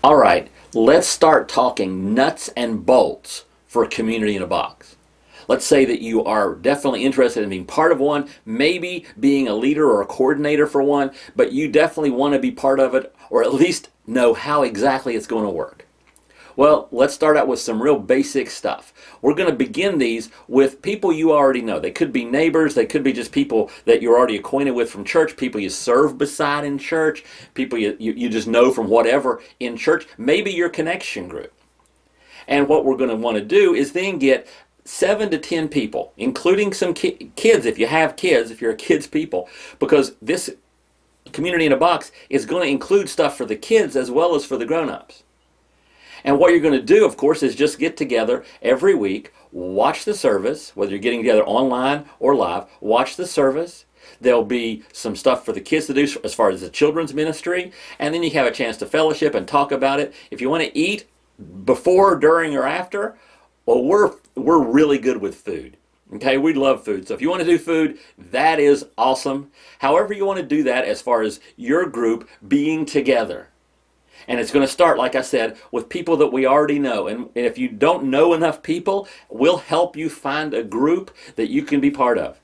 All right, let's start talking nuts and bolts for a community in a box. Let's say that you are definitely interested in being part of one, maybe being a leader or a coordinator for one, but you definitely want to be part of it or at least know how exactly it's going to work. Well, let's start out with some real basic stuff. We're going to begin these with people you already know. They could be neighbors, they could be just people that you're already acquainted with from church, people you serve beside in church, people you just know from whatever in church, maybe your connection group. And what we're going to want to do is then get 7 to 10 people, including some kids if you have kids, if you're a kids people, because this community in a box is going to include stuff for the kids as well as for the grown-ups. And what you're going to do, of course, is just get together every week, watch the service, whether you're getting together online or live, watch the service. There'll be some stuff for the kids to do as far as the children's ministry, and then you have a chance to fellowship and talk about it. If you want to eat before, during, or after, well, we're really good with food. Okay, we love food. So if you want to do food, that is awesome. However you want to do that as far as your group being together. And it's going to start, like I said, with people that we already know. And if you don't know enough people, we'll help you find a group that you can be part of.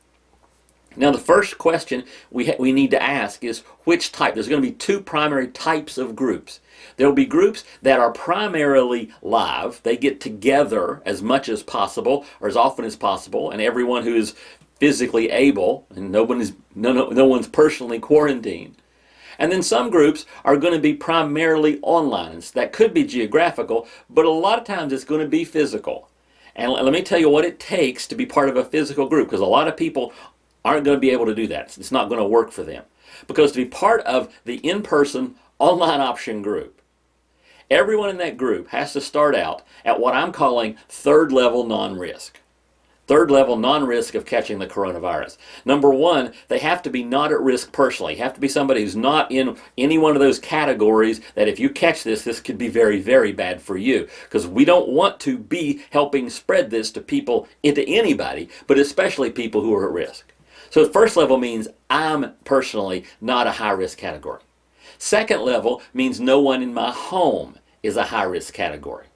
Now, the first question we need to ask is which type. There's going to be 2 primary types of groups. There will be groups that are primarily live. They get together as much as possible or as often as possible, and everyone who is physically able, and no one's personally quarantined. And then some groups are going to be primarily online. That could be geographical, but a lot of times it's going to be physical. And let me tell you what it takes to be part of a physical group, because a lot of people aren't going to be able to do that. It's not going to work for them. Because to be part of the in-person online option group, everyone in that group has to start out at what I'm calling third level non-risk. Third level non-risk of catching the coronavirus. Number 1, they have to be not at risk personally. You have to be somebody who's not in any one of those categories that if you catch this could be very, very bad for you. Because we don't want to be helping spread this to people, into anybody, but especially people who are at risk. So first level means I'm personally not a high-risk category. Second level means no one in my home is a high-risk category.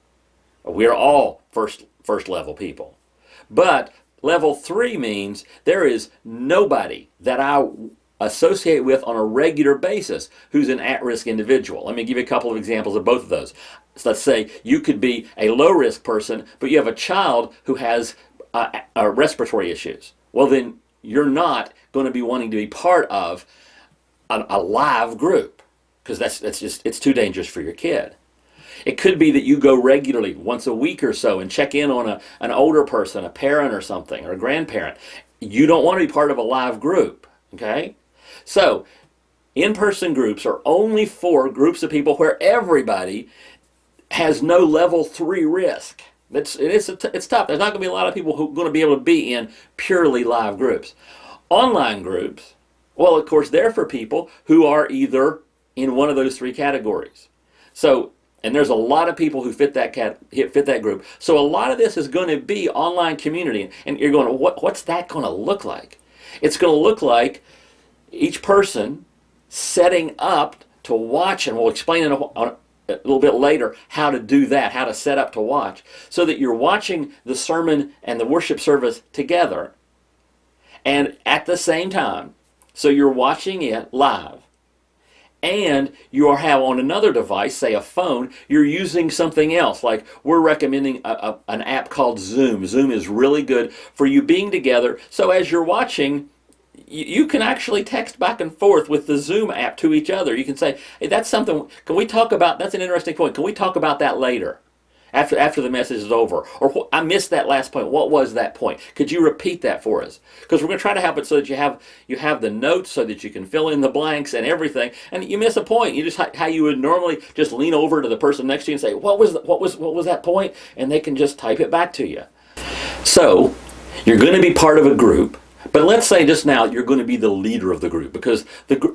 We're all first level people. But level 3 means there is nobody that I associate with on a regular basis who's an at-risk individual. Let me give you a couple of examples of both of those. So let's say you could be a low-risk person, but you have a child who has respiratory issues. Well, then you're not going to be wanting to be part of a live group because it's too dangerous for your kid. It could be that you go regularly, once a week or so, and check in on an older person, a parent or something, or a grandparent. You don't want to be part of a live group, okay? So, in-person groups are only for groups of people where everybody has no level 3 risk. It's tough. There's not going to be a lot of people who are going to be able to be in purely live groups. Online groups, well, of course, they're for people who are either in one of those 3 categories. So, and there's a lot of people who fit that group. So a lot of this is going to be online community. And you're going, what's that going to look like? It's going to look like each person setting up to watch, and we'll explain in a little bit later how to do that, how to set up to watch, so that you're watching the sermon and the worship service together and at the same time. So you're watching it live. And you have on another device, say a phone, you're using something else. Like we're recommending an app called Zoom. Zoom is really good for you being together. So as you're watching, you can actually text back and forth with the Zoom app to each other. You can say, hey, that's something, can we talk about, that's an interesting point. Can we talk about that later? After the message is over. Or I missed that last point. What was that point? Could you repeat that for us? Because we're going to try to have it so that you have the notes so that you can fill in the blanks and everything. And you miss a point, you just how you would normally just lean over to the person next to you and say, what was that point? And they can just type it back to you. So you're going to be part of a group. But let's say just now you're going to be the leader of the group, because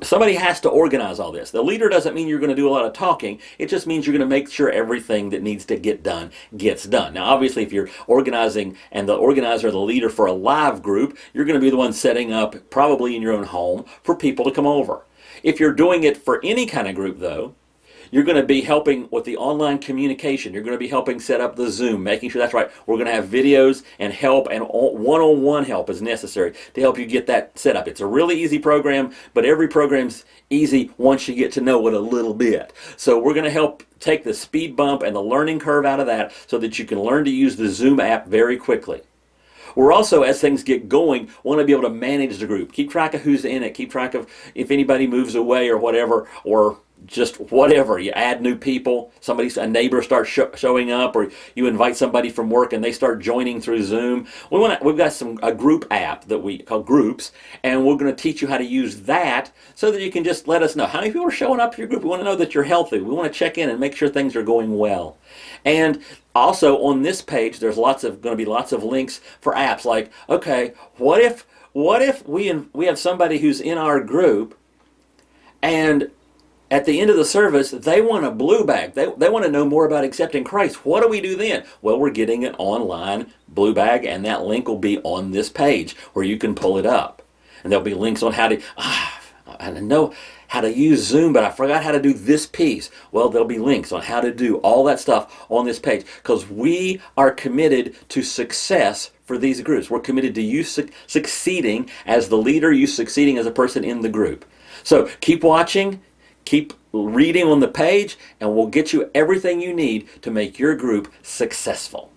somebody has to organize all this. The leader doesn't mean you're going to do a lot of talking. It just means you're going to make sure everything that needs to get done gets done. Now, obviously, if you're organizing and the organizer or the leader for a live group, you're going to be the one setting up, probably in your own home, for people to come over. If you're doing it for any kind of group, though, You're going to be helping with the online communication. You're going to be helping set up the Zoom, making sure that's right. We're going to have videos and help, and one-on-one help is necessary to help you get that set up. It's a really easy program, but every program's easy once you get to know it a little bit. So we're going to help take the speed bump and the learning curve out of that so that you can learn to use the Zoom app very quickly. We're also, as things get going, want to be able to manage the group. Keep track of who's in it. Keep track of if anybody moves away or whatever, or just whatever. You add new people. A neighbor starts showing up, or you invite somebody from work and they start joining through Zoom. We've got a group app that we call Groups, and we're going to teach you how to use that so that you can just let us know how many people are showing up to your group. We want to know that you're healthy. We want to check in and make sure things are going well. And also on this page, there's going to be lots of links for apps. Like, okay, what if we have somebody who's in our group, and at the end of the service, they want a blue bag. They want to know more about accepting Christ. What do we do then? Well, we're getting an online blue bag, and that link will be on this page where you can pull it up. And there'll be links on how to, I know how to use Zoom, but I forgot how to do this piece. Well, there'll be links on how to do all that stuff on this page, because we are committed to success for these groups. We're committed to you succeeding as the leader, you succeeding as a person in the group. So keep watching, keep reading on the page, and we'll get you everything you need to make your group successful.